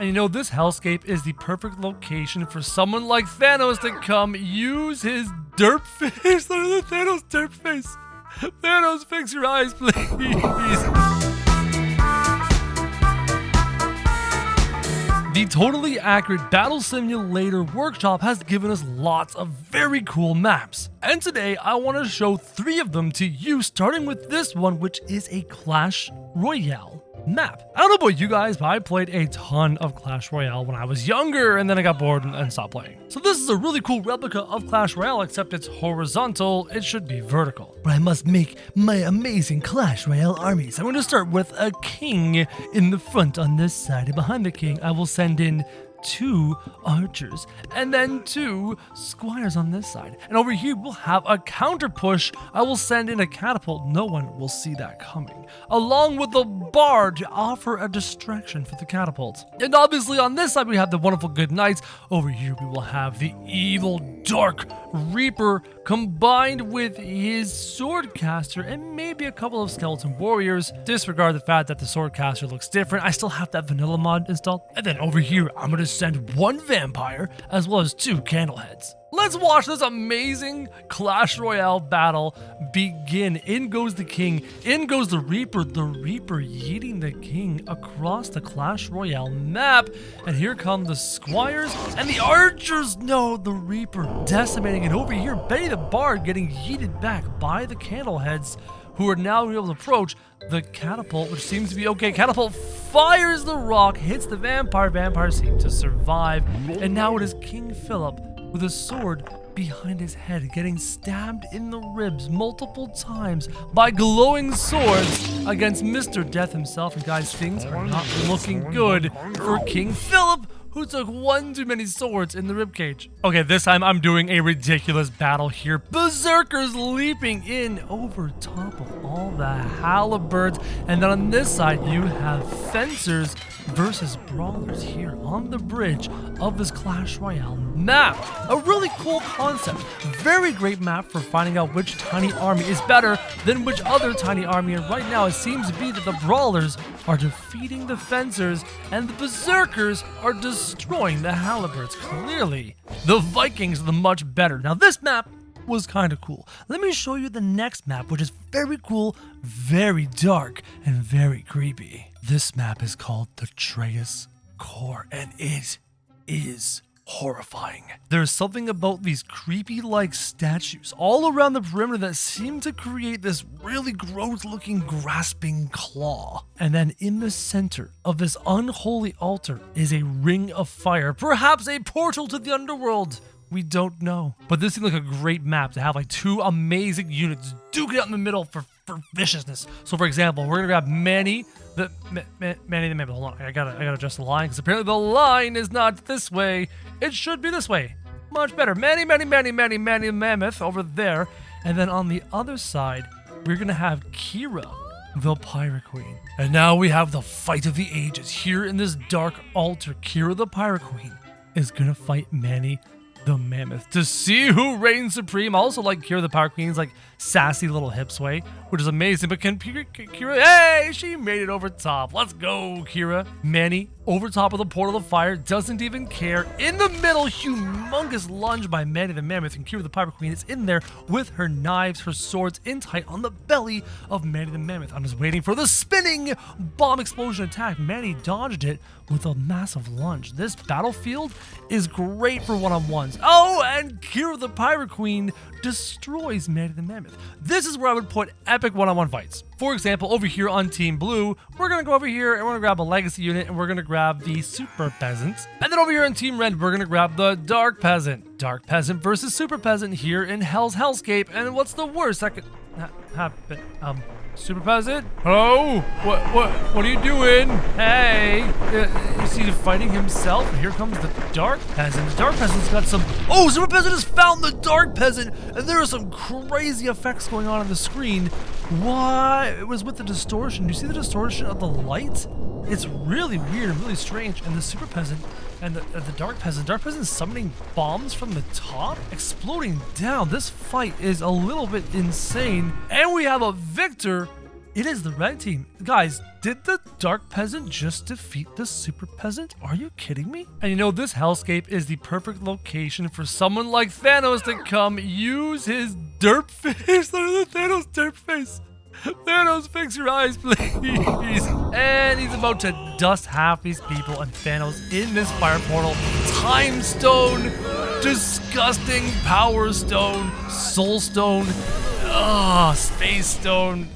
And you know, this hellscape is the perfect location for someone like Thanos to come use his derp face. Look at the Thanos derp face. Thanos, fix your eyes, please. The totally accurate Battle Simulator Workshop has given us lots of very cool maps. And today I want to show 3 of them to you, starting with this one, which is a Clash Royale map. I don't know about you guys, but I played a ton of Clash Royale when I was younger, and then I got bored and stopped playing. So this is a really cool replica of Clash Royale, except it's horizontal. It should be vertical. But I must make my amazing Clash Royale army. So I'm going to start with a king in the front on this side, and behind the king I will send in 2 archers and then 2 squires on this side. And over here we'll have a counter push. I will send in a catapult. No one will see that coming, along with a bard to offer a distraction for the catapult. And obviously on this side we have the wonderful good knights. Over here we will have the evil dark reaper combined with his swordcaster and maybe a couple of skeleton warriors. Disregard the fact that the swordcaster looks different. I still have that vanilla mod installed. And then over here I'm going to send 1 vampire as well as 2 candleheads. Let's watch this amazing Clash Royale battle begin. In goes the king, in goes the reaper yeeting the king across the Clash Royale map. And here come the squires and the archers. No, the reaper decimating. And over here, Betty the bard getting yeeted back by the candleheads, who are now able to approach the catapult, which seems to be okay. Catapult fires the rock, hits the vampire. Vampire seem to survive. And now it is King Philip with a sword behind his head, getting stabbed in the ribs multiple times by glowing swords against Mr. Death himself. And guys, things are not looking good for King Philip, who took 1 too many swords in the ribcage. Okay, this time I'm doing a ridiculous battle here. Berserkers leaping in over top of all the halberds. And then on this side, you have fencers versus brawlers here on the bridge of this Clash Royale map. A really cool concept. Very great map for finding out which tiny army is better than which other tiny army. And right now it seems to be that the brawlers are defeating the fencers and the berserkers are destroying the halberds. Clearly, the Vikings are the much better. Now this map was kind of cool. Let me show you the next map, which is very cool, very dark, and very creepy. This map is called the Atreus Core, and it is horrifying. There's something about these creepy-like statues all around the perimeter that seem to create this really gross-looking grasping claw. And then in the center of this unholy altar is a ring of fire, perhaps a portal to the underworld. We don't know. But this seems like a great map to have like 2 amazing units duke it out in the middle for viciousness. So for example, we're gonna grab Manny the Mammoth. Hold on, I gotta adjust the line because apparently the line is not this way. It should be this way. Much better. Manny the Mammoth over there. And then on the other side, we're gonna have Kira the Pirate Queen. And now we have the fight of the ages here in this dark altar. Kira the Pirate Queen is gonna fight Manny the Mammoth to see who reigns supreme. I also like Kira the Pirate Queen's like sassy little hip sway, which is amazing. But can Kira, hey, she made it over top. Let's go, Kira. Manny over top of the portal of fire, doesn't even care. In the middle, humongous lunge by Manny the Mammoth, and Kira the Pirate Queen is in there with her knives, her swords in tight on the belly of Manny the Mammoth. I'm just waiting for the spinning bomb explosion attack. Manny dodged it with a massive lunge. This battlefield is great for one-on-ones. Oh, and Kira the Pirate Queen destroys Manny the Mammoth. This is where I would put epic one-on-one fights. For example, over here on Team Blue, we're going to go over here and we're going to grab a Legacy unit and we're going to grab the Super Peasant. And then over here on Team Red, we're going to grab the Dark Peasant. Dark Peasant versus Super Peasant here in Hell's Hellscape. And what's the worst that could happen? Super Peasant? Hello? What are you doing? Hey! Is he fighting himself? And here comes the Dark Peasant. The Dark Peasant's got some... Oh, Super Peasant has found the Dark Peasant! And there are some crazy effects going on the screen. Why? It was with the distortion. Do you see the distortion of the light? It's really weird and really strange. And the Super Peasant and the Dark Peasant. Dark Peasant is summoning bombs from the top, exploding down. This fight is a little bit insane. And we have a victor It is the red team. Guys, did the dark peasant just defeat the super peasant? Are you kidding me? And you know, this hellscape is the perfect location for someone like Thanos to come use his derp face. Look at the Thanos derp face. Thanos, fix your eyes, please. And he's about to dust half these people, and Thanos in this fire portal. Time stone, disgusting power stone, soul stone, space stone.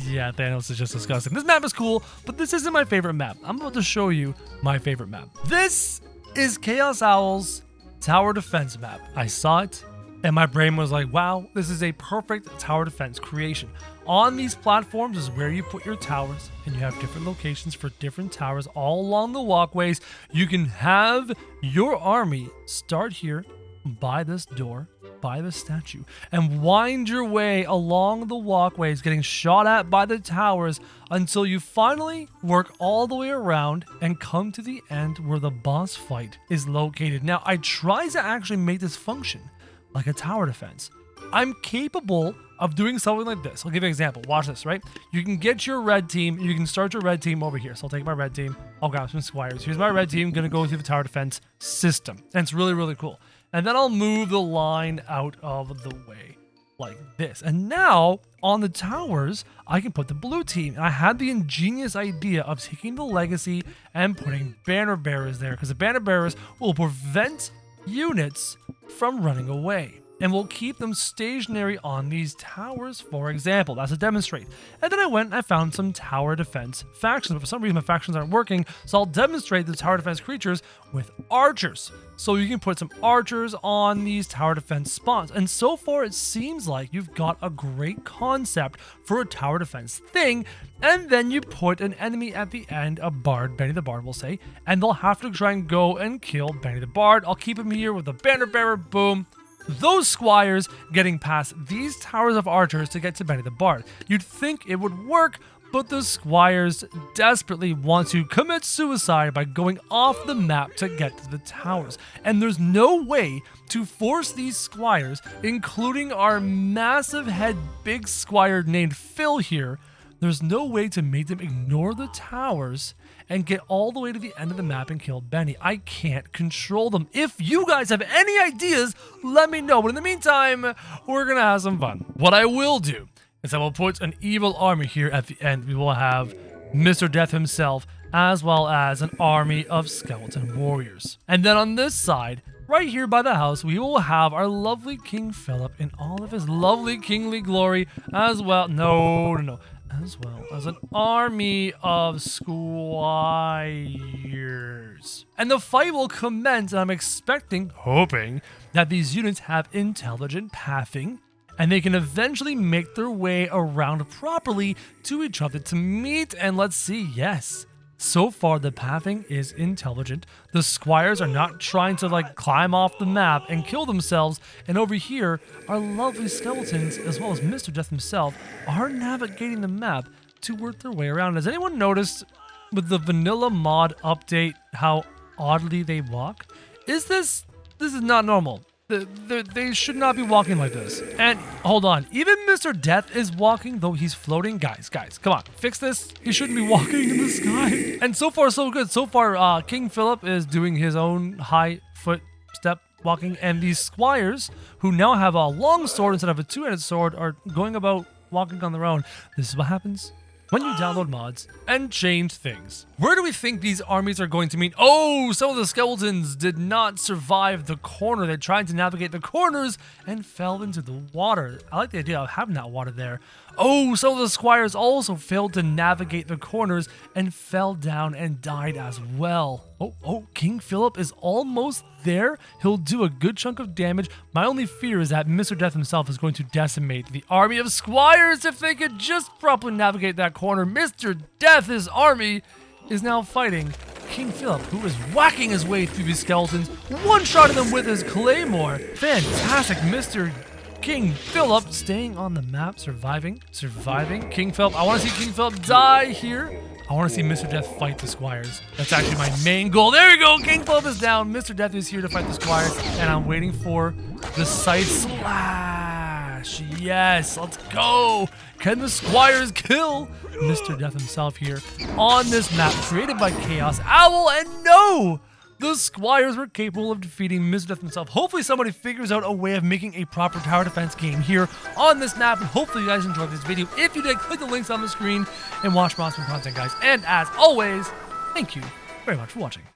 Yeah, Thanos is just disgusting. This map is cool, but this isn't my favorite map. I'm about to show you my favorite map. This is Chaos Owl's tower defense map. I saw it, and my brain was like, wow, this is a perfect tower defense creation. On these platforms is where you put your towers, and you have different locations for different towers all along the walkways. You can have your army start here by this door, by the statue, and wind your way along the walkways, getting shot at by the towers until you finally work all the way around and come to the end where the boss fight is located. Now, I tried to actually make this function like a tower defense. I'm capable of doing something like this. I'll give you an example. Watch this, right? You can get your red team. You can start your red team over here. So I'll take my red team. I'll grab some squires. Here's my red team. Going to go through the tower defense system. And it's really, really cool. And then I'll move the line out of the way like this. And now on the towers, I can put the blue team. And I had the ingenious idea of taking the legacy and putting banner bearers there, because the banner bearers will prevent units from running away and will keep them stationary on these towers, for example. That's to demonstrate. And then I went and I found some tower defense factions, but for some reason my factions aren't working, so I'll demonstrate the tower defense creatures with archers. So you can put some archers on these tower defense spawns. And so far it seems like you've got a great concept for a tower defense thing, and then you put an enemy at the end, a bard, Benny the Bard will say, and they'll have to try and go and kill Benny the Bard. I'll keep him here with a banner bearer, boom. Those squires getting past these towers of archers to get to Benny the Bard. You'd think it would work, but the squires desperately want to commit suicide by going off the map to get to the towers. And there's no way to force these squires, including our massive head big squire named Phil here, there's no way to make them ignore the towers and get all the way to the end of the map and kill Benny. I can't control them. If you guys have any ideas, let me know. But in the meantime, we're gonna have some fun. What I will do is I will put an evil army here at the end. We will have Mr. Death himself, as well as an army of skeleton warriors. And then on this side, right here by the house, we will have our lovely King Philip in all of his lovely kingly glory, as well. No. As well as an army of squires. And the fight will commence, and I'm expecting, hoping, that these units have intelligent pathing, and they can eventually make their way around properly to each other to meet. And let's see, yes. So far, the pathing is intelligent. The squires are not trying to climb off the map and kill themselves. And over here, our lovely skeletons, as well as Mr. Death himself, are navigating the map to work their way around. Has anyone noticed with the vanilla mod update how oddly they walk? This is not normal. They should not be walking like this. And hold on, even Mr. Death is walking, though he's floating. Guys, come on, fix this. He shouldn't be walking in the sky. And so far, so good. So far, King Philip is doing his own high footstep walking, and these squires, who now have a long sword instead of a two-handed sword, are going about walking on their own. This is what happens when you download mods and change things. Where do we think these armies are going to meet? Oh, some of the skeletons did not survive the corner. They tried to navigate the corners and fell into the water. I like the idea of having that water there. Oh, some of the squires also failed to navigate the corners and fell down and died as well. Oh, King Philip is almost there. He'll do a good chunk of damage. My only fear is that Mr. Death himself is going to decimate the army of squires if they could just properly navigate that corner. Mr. Death, his army, is now fighting King Philip, who is whacking his way through these skeletons, one-shotting them with his claymore. Fantastic, Mr. King Philip staying on the map, surviving. King Philip, I want to see King Philip die here. I want to see Mr. Death fight the squires. That's actually my main goal. There we go. King Philip is down. Mr. Death is here to fight the squires, and I'm waiting for the scythe slash. Yes, let's go. Can the squires kill Mr. Death himself here on this map created by Chaos Owl? And no! The squires were capable of defeating Mr. Death himself. Hopefully somebody figures out a way of making a proper tower defense game here on this map. And hopefully you guys enjoyed this video. If you did, click the links on the screen and watch more awesome content, guys. And as always, thank you very much for watching.